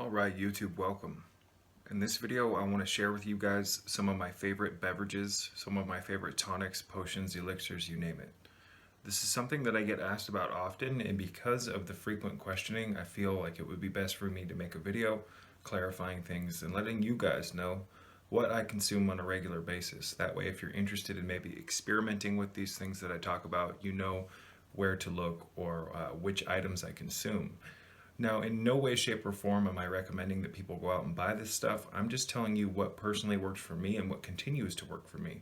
Alright YouTube, welcome. In this video I want to share with you guys some of my favorite beverages, some of my favorite tonics, potions, elixirs, you name it. This is something that I get asked about often, and because of the frequent questioning I feel like it would be best for me to make a video clarifying things and letting you guys know what I consume on a regular basis. That way if you're interested in maybe experimenting with these things that I talk about, you know where to look or which items I consume. Now, in no way, shape, or form am I recommending that people go out and buy this stuff. I'm just telling you what personally works for me and what continues to work for me.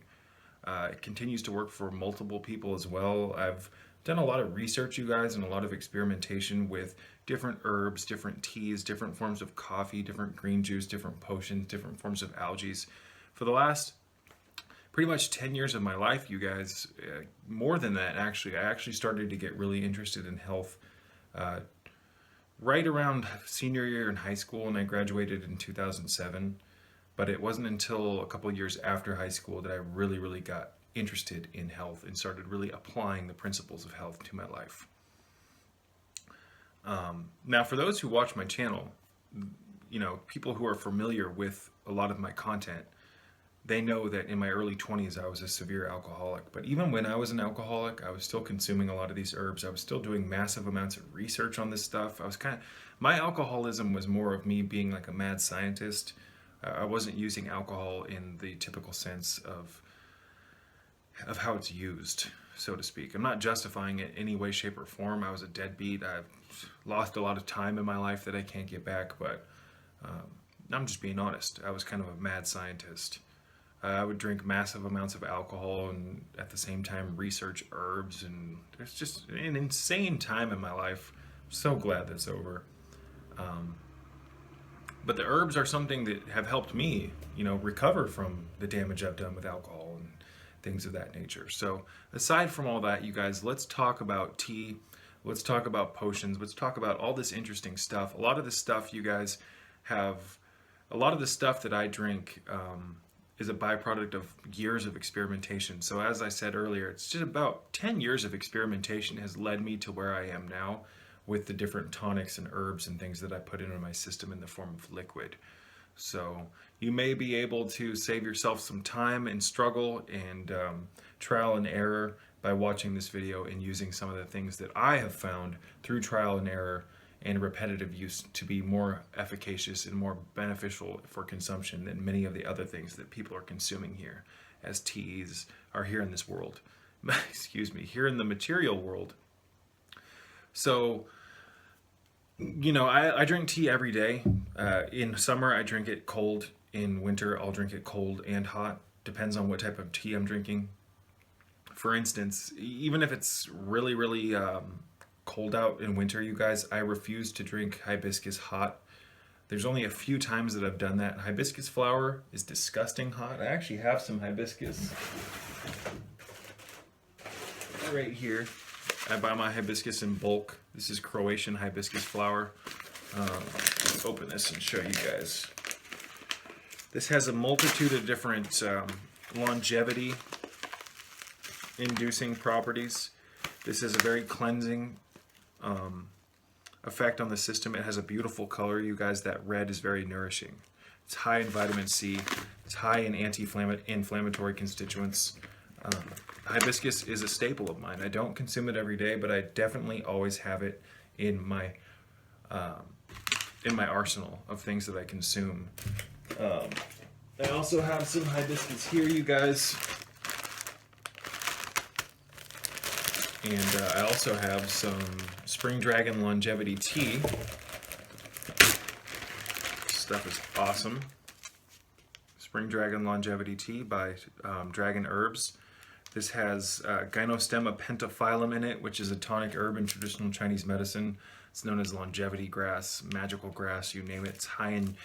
It continues to work for multiple people as well. I've done a lot of research, you guys, and a lot of experimentation with different herbs, different teas, different forms of coffee, different green juice, different potions, different forms of algae. For the last pretty much 10 years of my life, you guys, more than that actually, I actually started to get really interested in health right around senior year in high school, and I graduated in 2007. But it wasn't until a couple years after high school that I really got interested in health and started really applying the principles of health to my life. Now, for those who watch my channel, you know, people who are familiar with a lot of my content, they know that in my early 20s I was a severe alcoholic. But even when I was an alcoholic, I was still consuming a lot of these herbs. I was still doing massive amounts of research on this stuff. My alcoholism was more of me being like a mad scientist. I wasn't using alcohol in the typical sense of how it's used, so to speak. I'm not justifying it in any way, shape, or form. I was a deadbeat. I've lost a lot of time in my life that I can't get back, but I'm just being honest. I was kind of a mad scientist. I would drink massive amounts of alcohol and at the same time research herbs, and there's just an insane time in my life. I'm so glad that's over. But the herbs are something that have helped me, you know, recover from the damage I've done with alcohol and things of that nature. So aside from all that, you guys, let's talk about tea. Let's talk about potions. Let's talk about all this interesting stuff. A lot of the stuff you guys have, a lot of the stuff that I drink is a byproduct of years of experimentation. So as I said earlier, it's just about 10 years of experimentation has led me to where I am now with the different tonics and herbs and things that I put into my system in the form of liquid. So you may be able to save yourself some time and struggle and trial and error by watching this video and using some of the things that I have found through trial and error and repetitive use to be more efficacious and more beneficial for consumption than many of the other things that people are consuming here as teas are here in this world. Excuse me, here in the material world. So, you know, I drink tea every day. In summer, I drink it cold. In winter, I'll drink it cold and hot. Depends on what type of tea I'm drinking. For instance, even if it's really cold out in winter, you guys, I refuse to drink hibiscus hot. There's only a few times that I've done that. Hibiscus flower is disgusting hot. I actually have some hibiscus right here. I buy my hibiscus in bulk. This is Croatian hibiscus flower. Let's open this and show you guys. This has a multitude of different longevity inducing properties. This is a very cleansing effect on the system. It has a beautiful color, you guys. That red is very nourishing. It's high in vitamin C. It's high in anti-inflammatory constituents. Hibiscus is a staple of mine. I don't consume it every day, but I definitely always have it in my arsenal of things that I consume. I also have some hibiscus here, you guys. And I also have some Spring Dragon Longevity Tea. This stuff is awesome. Spring Dragon Longevity Tea by Dragon Herbs. This has Gynostemma pentaphyllum in it, which is a tonic herb in traditional Chinese medicine. It's known as longevity grass, magical grass, you name it. It's high in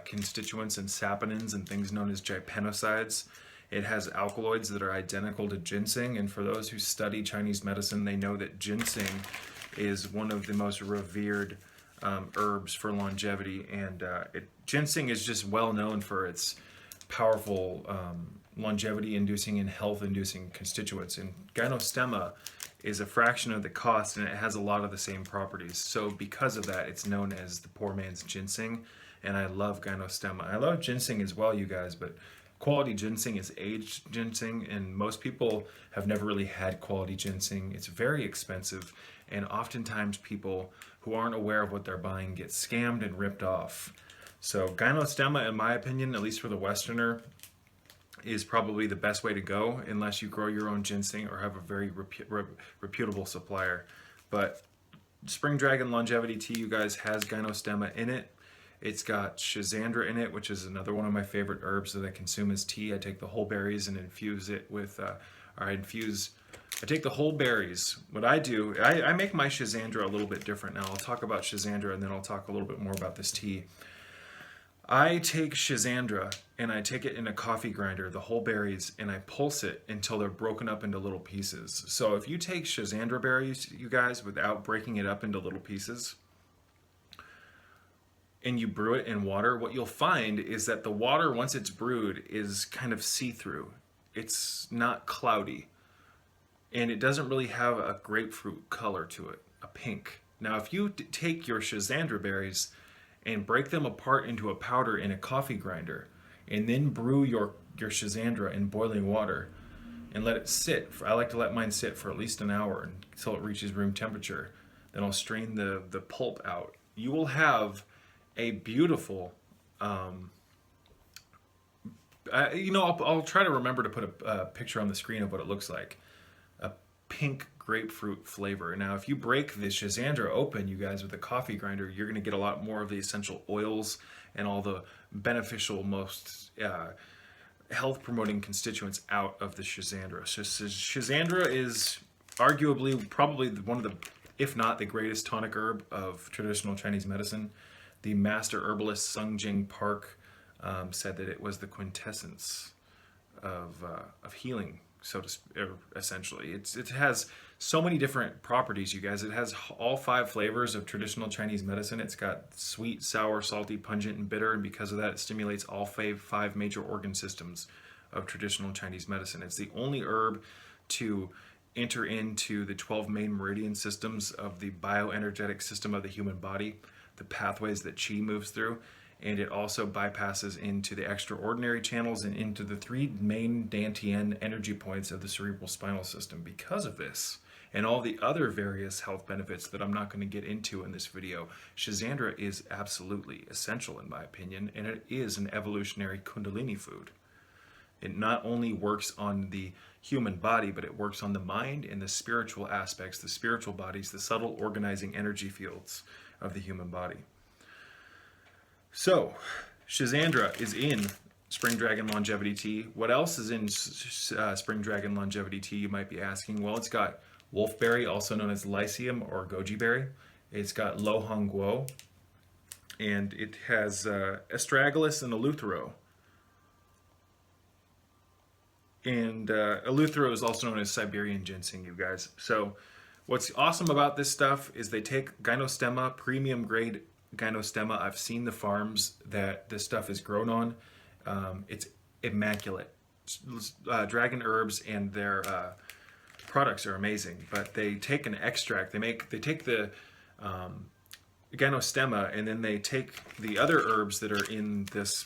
constituents and saponins and things known as gypenosides. It has alkaloids that are identical to ginseng, and for those who study Chinese medicine, they know that ginseng is one of the most revered herbs for longevity, and ginseng is just well known for its powerful longevity-inducing and health-inducing constituents. And Gynostemma is a fraction of the cost, and it has a lot of the same properties. So because of that, it's known as the poor man's ginseng. And I love Gynostemma. I love ginseng as well, you guys, but quality ginseng is aged ginseng, and most people have never really had quality ginseng. It's very expensive, and oftentimes people who aren't aware of what they're buying get scammed and ripped off. So Gynostemma, in my opinion, at least for the Westerner, is probably the best way to go, unless you grow your own ginseng or have a very reputable supplier. But Spring Dragon Longevity Tea, you guys, has Gynostemma in it. It's got Schisandra in it, which is another one of my favorite herbs that I consume as tea. I take the whole berries and infuse it with, I take the whole berries. What I do, I make my Schisandra a little bit different now. I'll talk about Schisandra and then I'll talk a little bit more about this tea. I take Schisandra and I take it in a coffee grinder, the whole berries, and I pulse it until they're broken up into little pieces. So if you take Schisandra berries, you guys, without breaking it up into little pieces, and you brew it in water, what you'll find is that the water, once it's brewed, is kind of see-through. It's not cloudy. And it doesn't really have a grapefruit color to it, a pink. Now, if you take your Schisandra berries and break them apart into a powder in a coffee grinder, and then brew your Schisandra in boiling water, and let it sit, I like to let mine sit for at least an hour until it reaches room temperature. Then I'll strain the pulp out. You will have a beautiful, I'll try to remember to put a picture on the screen of what it looks like. A pink grapefruit flavor. Now, if you break the Schisandra open, you guys, with a coffee grinder, you're going to get a lot more of the essential oils and all the beneficial, most health-promoting constituents out of the Schisandra. So Schisandra is arguably probably one of the, if not the greatest tonic herb of traditional Chinese medicine. The master herbalist Sung Jing Park said that it was the quintessence of healing, so to essentially. It has so many different properties, you guys. It has all 5 flavors of traditional Chinese medicine. It's got sweet, sour, salty, pungent, and bitter, and because of that, it stimulates all 5 major organ systems of traditional Chinese medicine. It's the only herb to enter into the 12 main meridian systems of the bioenergetic system of the human body, the pathways that qi moves through, and it also bypasses into the extraordinary channels and into the 3 main Dantian energy points of the cerebral spinal system. Because of this and all the other various health benefits that I'm not going to get into in this video, Schisandra is absolutely essential in my opinion, and it is an evolutionary Kundalini food. It not only works on the human body, but it works on the mind and the spiritual aspects, the spiritual bodies, the subtle organizing energy fields of the human body. So, Schisandra is in Spring Dragon Longevity Tea. What else is in Spring Dragon Longevity Tea, you might be asking? Well, it's got wolfberry, also known as lycium or goji berry. It's got lo hong guo, and it has astragalus and eleuthero. And eleuthero is also known as Siberian ginseng, you guys. So what's awesome about this stuff is they take Gynostemma, premium grade Gynostemma. I've seen the farms that this stuff is grown on. It's immaculate. Dragon herbs and their products are amazing, but they take an extract. They take the Gynostemma, and then they take the other herbs that are in this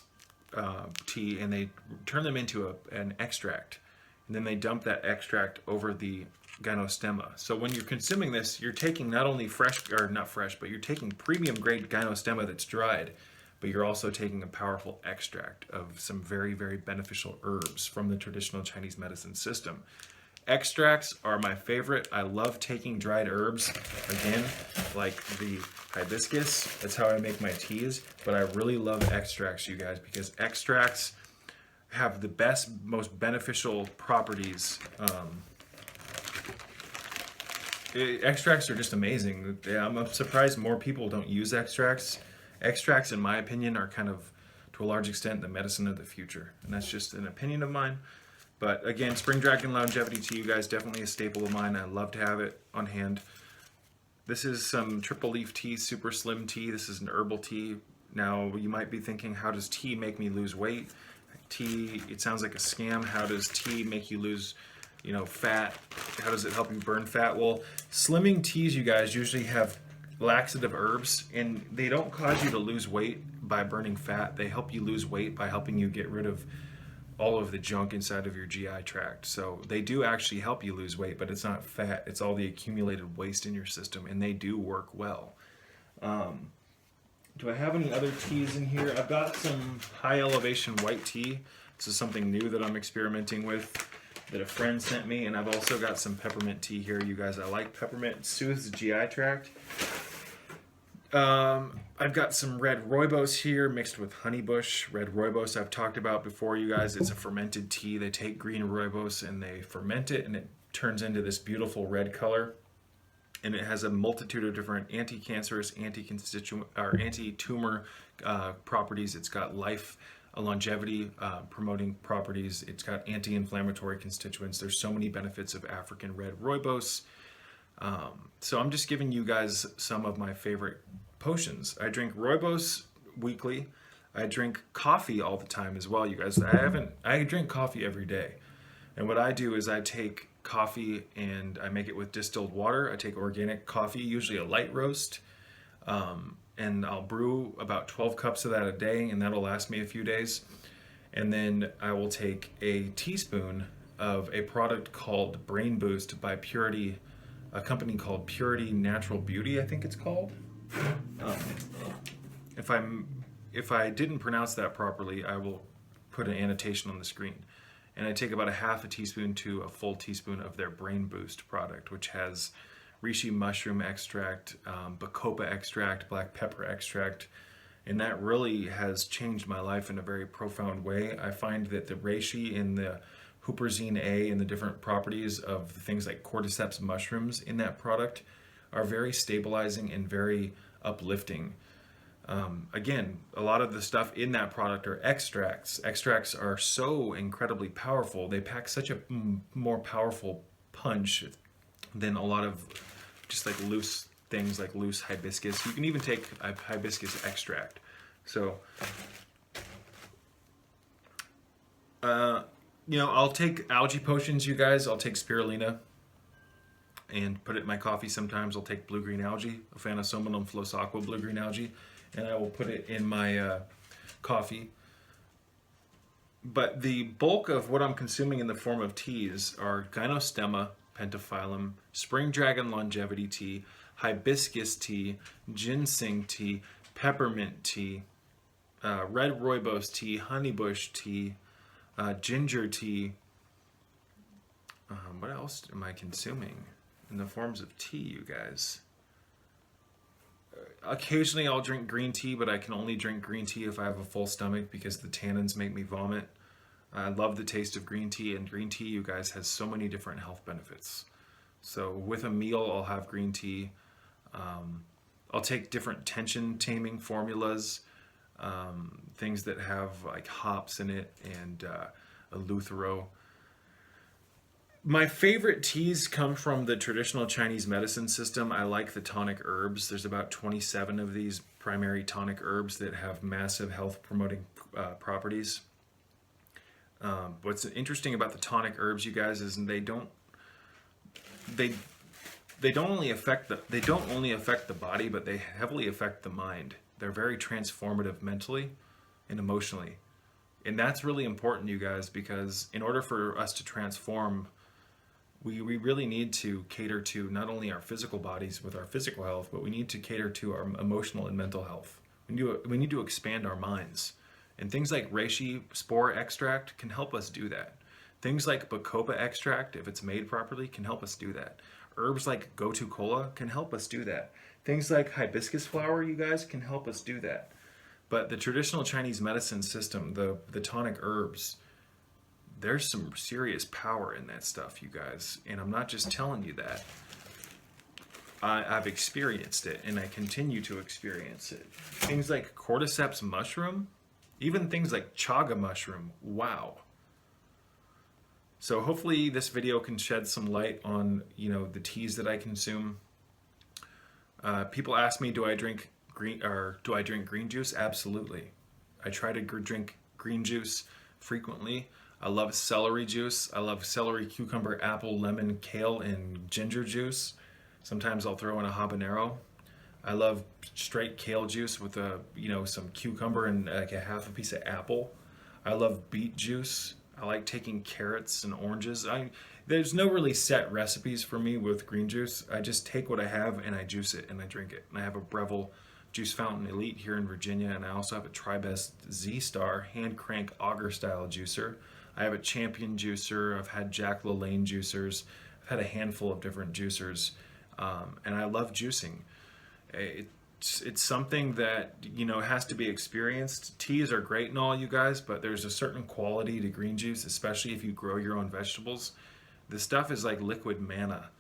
tea, and they turn them into an extract, and then they dump that extract over the Gynostemma. So when you're consuming this, you're taking not only but you're taking premium grade Gynostemma that's dried, but you're also taking a powerful extract of some very, very beneficial herbs from the traditional Chinese medicine system. Extracts are my favorite. I love taking dried herbs, again, like the hibiscus. That's how I make my teas, but I really love extracts, you guys, because extracts have the best, most beneficial properties. Extracts are just amazing. I'm surprised more people don't use extracts. Extracts, in my opinion, are kind of, to a large extent, the medicine of the future, and that's just an opinion of mine. But again, Spring Dragon Longevity Tea, you guys, definitely a staple of mine. I love to have it on hand. This is some triple leaf tea, super slim tea. This is an herbal tea. Now, you might be thinking, how does tea make me lose weight? Tea, it sounds like a scam. How does tea make you lose you know, fat. How does it help you burn fat? Well, slimming teas, you guys, usually have laxative herbs, and they don't cause you to lose weight by burning fat. They help you lose weight by helping you get rid of all of the junk inside of your GI tract. So they do actually help you lose weight, but it's not fat. It's all the accumulated waste in your system, and they do work well. Do I have any other teas in here? I've got some high elevation white tea. This is something new that I'm experimenting with that a friend sent me, and I've also got some peppermint tea here. You guys, I like peppermint. It soothes the GI tract. I've got some red Rooibos here mixed with HoneyBush. Red Rooibos I've talked about before, you guys. It's a fermented tea. They take green Rooibos and they ferment it, and it turns into this beautiful red color. And it has a multitude of different anti-cancerous, anti-constituent, or anti-tumor properties. It's got longevity promoting properties. It's got anti-inflammatory constituents. There's so many benefits of African red Rooibos. So I'm just giving you guys some of my favorite potions. I drink Rooibos weekly. I drink coffee all the time as well, you guys. I drink coffee every day. And what I do is I take coffee and I make it with distilled water. I take organic coffee, usually a light roast, and I'll brew about 12 cups of that a day, and that'll last me a few days. And then I will take a teaspoon of a product called Brain Boost by Purity, a company called Purity Natural Beauty, I think it's called. If I didn't pronounce that properly, I will put an annotation on the screen. And I take about a half a teaspoon to a full teaspoon of their Brain Boost product, which has reishi mushroom extract, bacopa extract, black pepper extract, and that really has changed my life in a very profound way. I find that the reishi and the huperzine A and the different properties of things like cordyceps mushrooms in that product are very stabilizing and very uplifting. Again, a lot of the stuff in that product are extracts. Extracts are so incredibly powerful. They pack such a more powerful punch than a lot of just like loose things like loose hibiscus. You can even take a hibiscus extract. So, you know, I'll take algae potions, you guys. I'll take spirulina and put it in my coffee sometimes. I'll take blue-green algae, Aphanosomnum flossaqua blue-green algae, and I will put it in my coffee. But the bulk of what I'm consuming in the form of teas are Gynostemma pentaphyllum, spring dragon longevity tea, hibiscus tea, ginseng tea, peppermint tea, red Rooibos tea, honeybush tea, ginger tea. What else am I consuming in the forms of tea, you guys? Occasionally I'll drink green tea, but I can only drink green tea if I have a full stomach because the tannins make me vomit. I love the taste of green tea, and green tea, you guys, has so many different health benefits. So with a meal, I'll have green tea. I'll take different tension taming formulas, things that have like hops in it and eleuthero. My favorite teas come from the traditional Chinese medicine system. I like the tonic herbs. There's about 27 of these primary tonic herbs that have massive health promoting properties. What's interesting about the tonic herbs, you guys, is they don't only affect the body, but they heavily affect the mind. They're very transformative mentally and emotionally. And that's really important, you guys, because in order for us to transform, we really need to cater to not only our physical bodies with our physical health, but we need to cater to our emotional and mental health. We need to expand our minds. And things like reishi spore extract can help us do that. Things like bacopa extract, if it's made properly, can help us do that. Herbs like gotu kola can help us do that. Things like hibiscus flower, you guys, can help us do that. But the traditional Chinese medicine system, the tonic herbs, there's some serious power in that stuff, you guys. And I'm not just telling you that. I've experienced it, and I continue to experience it. Things like cordyceps mushroom, even things like chaga mushroom, wow. So hopefully this video can shed some light on, you know, the teas that I consume. People ask me, do I drink green juice? Absolutely. I try to drink green juice frequently. I love celery juice. I love celery, cucumber, apple, lemon, kale, and ginger juice. Sometimes I'll throw in a habanero. I love straight kale juice with some cucumber and like a half a piece of apple. I love beet juice. I like taking carrots and oranges. There's no really set recipes for me with green juice. I just take what I have and I juice it and I drink it. And I have a Breville Juice Fountain Elite here in Virginia, and I also have a Tribest Z-Star hand crank auger style juicer. I have a Champion juicer. I've had Jack LaLanne juicers. I've had a handful of different juicers, and I love juicing. It's something that has to be experienced. Teas are great and all, you guys, but there's a certain quality to green juice, especially if you grow your own vegetables. This stuff is like liquid manna.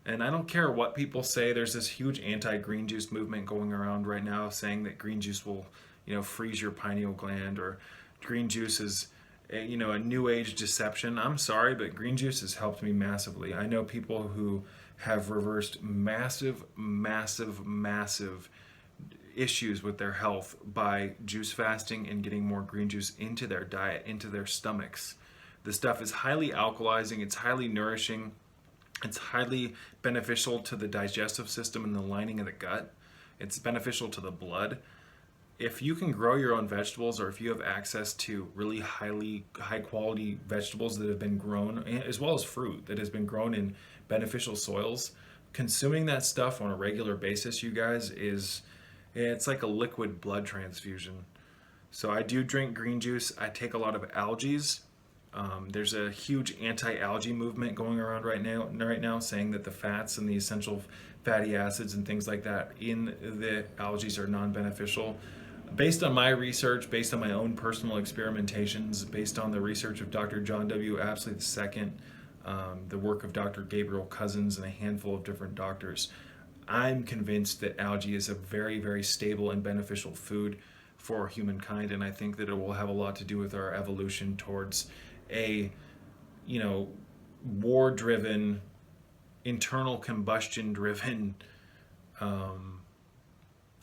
And I don't care what people say. There's this huge anti-green juice movement going around right now saying that green juice will, freeze your pineal gland, or green juice is, a new age deception. I'm sorry, but green juice has helped me massively. I know people who have reversed massive, massive, massive issues with their health by juice fasting and getting more green juice into their diet, into their stomachs. The stuff is highly alkalizing. It's highly nourishing. It's highly beneficial to the digestive system and the lining of the gut. It's beneficial to the blood. If you can grow your own vegetables, or if you have access to really high quality vegetables that have been grown, as well as fruit that has been grown in beneficial soils, consuming that stuff on a regular basis, you guys, it's like a liquid blood transfusion. So I do drink green juice. I take a lot of algaes. There's a huge anti-algae movement going around right now saying that the fats and the essential fatty acids and things like that in the algae are non-beneficial. Based on my research, based on my own personal experimentations, based on the research of Dr. John W. Apsley II, the work of Dr. Gabriel Cousens and a handful of different doctors, I'm convinced that algae is a very, very stable and beneficial food for humankind, and I think that it will have a lot to do with our evolution towards a war-driven, internal combustion-driven,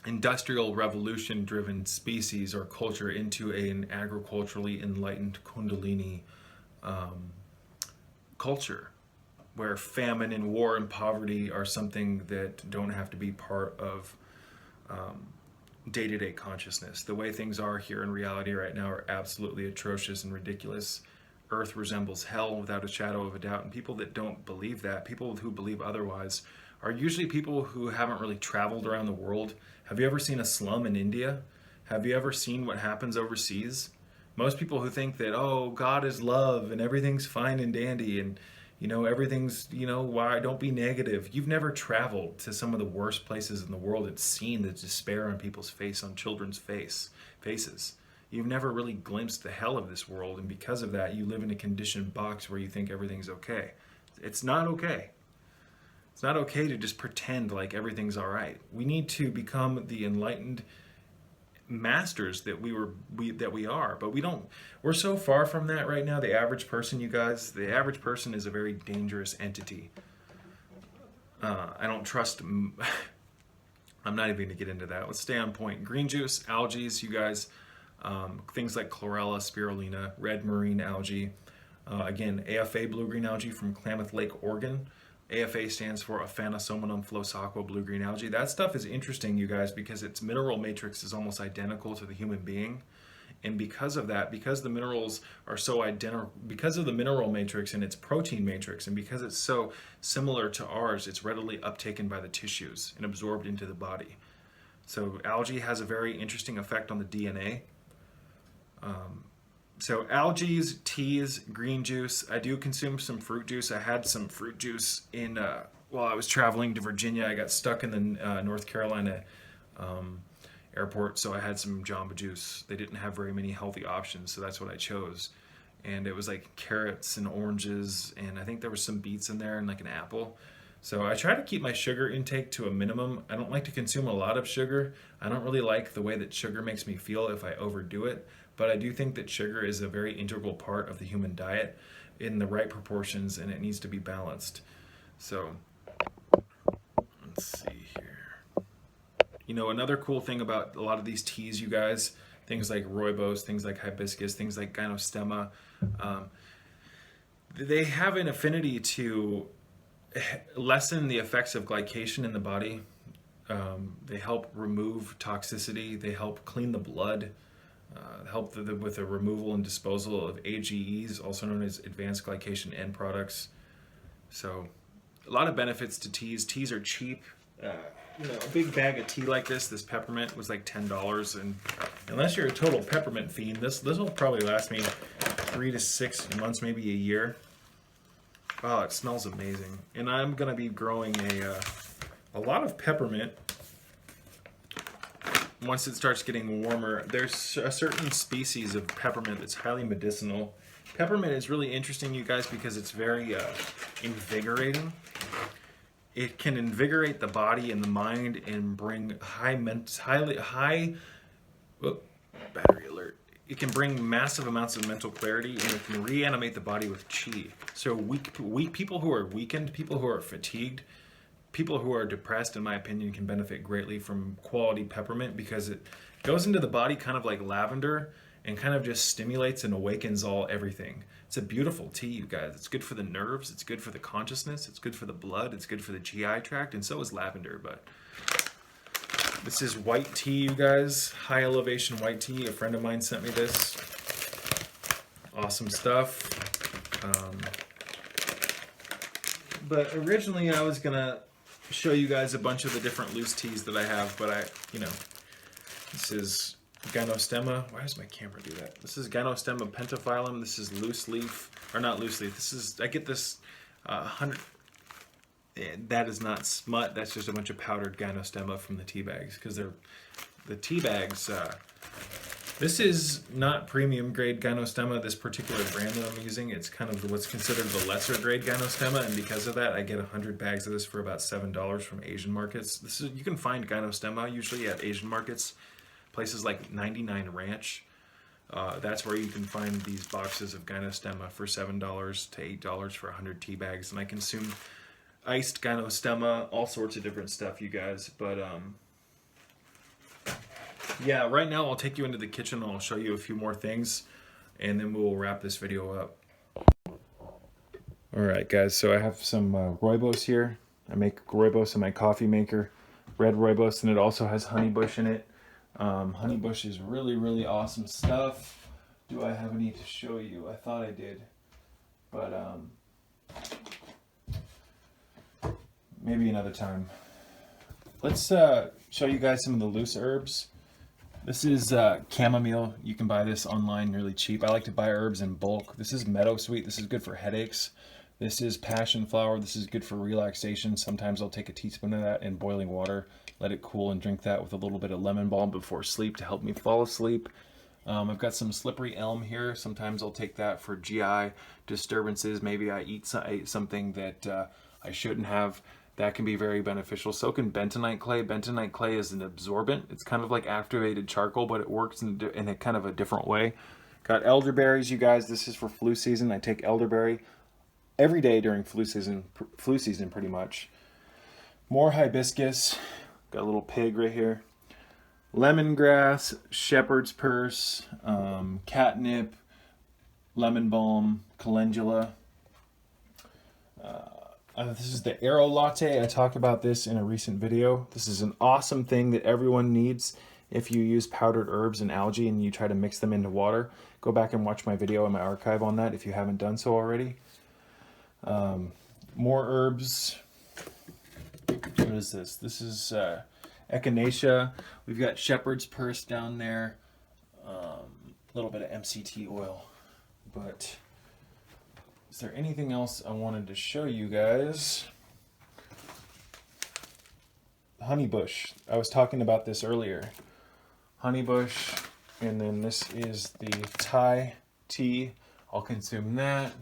industrial revolution-driven species or culture into an agriculturally enlightened Kundalini culture, where famine and war and poverty are something that don't have to be part of day-to-day consciousness. The way things are here in reality right now are absolutely atrocious and ridiculous. Earth resembles hell without a shadow of a doubt, and people that don't believe that, people who believe otherwise, are usually people who haven't really traveled around the world. Have you ever seen a slum in India? Have you ever seen what happens overseas? Most people who think that, oh, God is love and everything's fine and dandy and everything's, why don't be negative. You've never traveled to some of the worst places in the world and seen the despair on people's face, on children's faces. You've never really glimpsed the hell of this world, and because of that, you live in a conditioned box where you think everything's okay. It's not okay. It's not okay to just pretend like everything's all right. We need to become the enlightened masters that we are, but we don't. We're so far from that right now. The average person, you guys, the average person is a very dangerous entity. I don't trust. I'm not even going to get into that. Let's stay on point. Green juice, algae, you guys. Things like chlorella, spirulina, red marine algae. Again, AFA blue-green algae from Klamath Lake, Oregon. AFA stands for Aphanisominum flossaqua blue-green algae. That stuff is interesting, you guys, because its mineral matrix is almost identical to the human being. And because of that, because the minerals are so identical, because of the mineral matrix and its protein matrix, and because it's so similar to ours, it's readily uptaken by the tissues and absorbed into the body. So algae has a very interesting effect on the DNA. So algae, teas, green juice. I do consume some fruit juice. I had some fruit juice while I was traveling to Virginia. I got stuck in the North Carolina airport, so I had some Jamba Juice. They didn't have very many healthy options, so that's what I chose. And it was like carrots and oranges, and I think there was some beets in there and like an apple. So I try to keep my sugar intake to a minimum. I don't like to consume a lot of sugar. I don't really like the way that sugar makes me feel if I overdo it. But I do think that sugar is a very integral part of the human diet in the right proportions, and it needs to be balanced. So let's see here. Another cool thing about a lot of these teas, you guys, things like Rooibos, things like Hibiscus, things like Gynostemma, they have an affinity to lessen the effects of glycation in the body. They help remove toxicity. They help clean the blood. Help with the removal and disposal of AGEs, also known as advanced glycation end products. So a lot of benefits to teas. Teas are cheap. A big bag of tea like this peppermint was like $10. And unless you're a total peppermint fiend, this will probably last me 3 to 6 months, maybe a year. Oh, it smells amazing. And I'm going to be growing a lot of peppermint. Once it starts getting warmer, there's a certain species of peppermint that's highly medicinal. Peppermint is really interesting, you guys, because it's very invigorating. It can invigorate the body and the mind and bring battery alert. It can bring massive amounts of mental clarity, and it can reanimate the body with chi. So weak people who are weakened, people who are fatigued, people who are depressed, in my opinion, can benefit greatly from quality peppermint because it goes into the body kind of like lavender and kind of just stimulates and awakens everything. It's a beautiful tea, you guys. It's good for the nerves. It's good for the consciousness. It's good for the blood. It's good for the GI tract, and so is lavender. But this is white tea, you guys. High elevation white tea. A friend of mine sent me this. Awesome stuff. But originally I was gonna show you guys a bunch of the different loose teas that I have, but this is Gynostemma. Why does my camera do that? This is Gynostemma pentaphyllum. This is loose leaf, or not loose leaf. I get this 100. That is not smut. That's just a bunch of powdered Gynostemma from the tea bags, because the tea bags. This is not premium grade Gynostemma. This particular brand that I'm using, it's kind of what's considered the lesser grade Gynostemma, and because of that, I get 100 bags of this for about $7 from Asian markets. You can find Gynostemma usually at Asian markets, places like 99 Ranch. That's where you can find these boxes of Gynostemma for $7 to $8 for 100 tea bags, and I consume iced Gynostemma, all sorts of different stuff, you guys. But yeah, right now I'll take you into the kitchen and I'll show you a few more things, and then we'll wrap this video up. Alright guys, so I have some Rooibos here. I make Rooibos in my coffee maker, red Rooibos, and it also has HoneyBush in it. HoneyBush is really, really awesome stuff. Do I have any to show you? I thought I did, but maybe another time. Let's show you guys some of the loose herbs. This is chamomile. You can buy this online really cheap. I like to buy herbs in bulk. This is meadowsweet. This is good for headaches. This is passion flower. This is good for relaxation. Sometimes I'll take a teaspoon of that in boiling water, let it cool, and drink that with a little bit of lemon balm before sleep to help me fall asleep. I've got some slippery elm here. Sometimes I'll take that for GI disturbances. Maybe I ate something that I shouldn't have. That can be very beneficial. So can bentonite clay. Bentonite clay is an absorbent. It's kind of like activated charcoal, but it works in a kind of a different way. Got elderberries, you guys. This is for flu season. I take elderberry every day during flu season pretty much. More hibiscus. Got a little pig right here. Lemongrass, shepherd's purse, catnip, lemon balm, calendula. This is the Arrow Latte. I talked about this in a recent video. This is an awesome thing that everyone needs if you use powdered herbs and algae and you try to mix them into water. Go back and watch my video in my archive on that if you haven't done so already. More herbs. What is this? This is echinacea. We've got shepherd's purse down there. A little bit of MCT oil. But is there anything else I wanted to show you guys? HoneyBush. I was talking about this earlier. HoneyBush, and then this is the Thai tea. I'll consume that.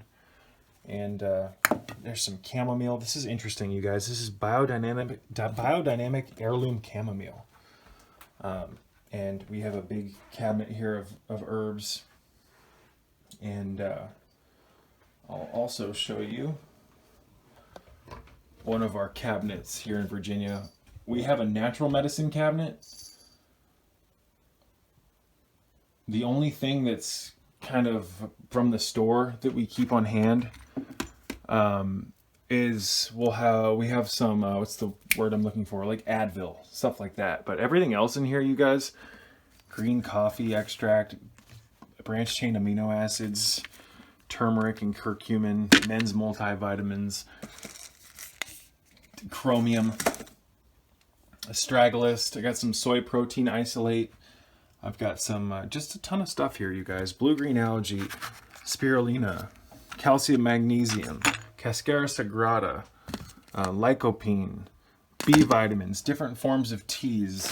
And there's some chamomile. This is interesting, you guys. This is biodynamic heirloom chamomile. And we have a big cabinet here of herbs. And I'll also show you one of our cabinets here in Virginia. We have a natural medicine cabinet. The only thing that's kind of from the store that we keep on hand is we have some what's the word I'm looking for, like Advil, stuff like that. But everything else in here, you guys, green coffee extract, branched chain amino acids, turmeric and curcumin, men's multivitamins, chromium, astragalus. I got some soy protein isolate. I've got some, just a ton of stuff here, you guys. Blue-green algae, spirulina, calcium magnesium, cascara sagrada, lycopene, B vitamins, different forms of teas,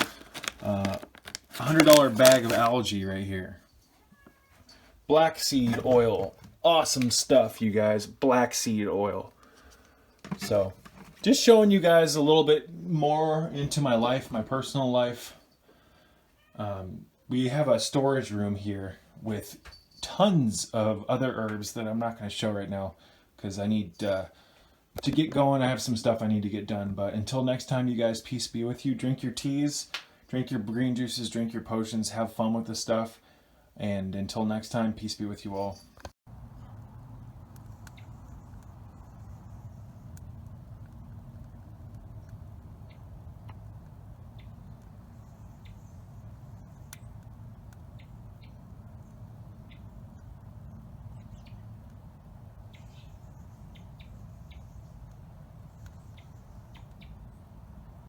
$100 bag of algae right here. Black seed oil, awesome stuff, you guys. Black seed oil. So, just showing you guys a little bit more into my life, my personal life. We have a storage room here with tons of other herbs that I'm not going to show right now because I need to get going. I have some stuff I need to get done. But until next time, you guys, peace be with you. Drink your teas, drink your green juices, drink your potions, have fun with the stuff. And until next time, peace be with you all.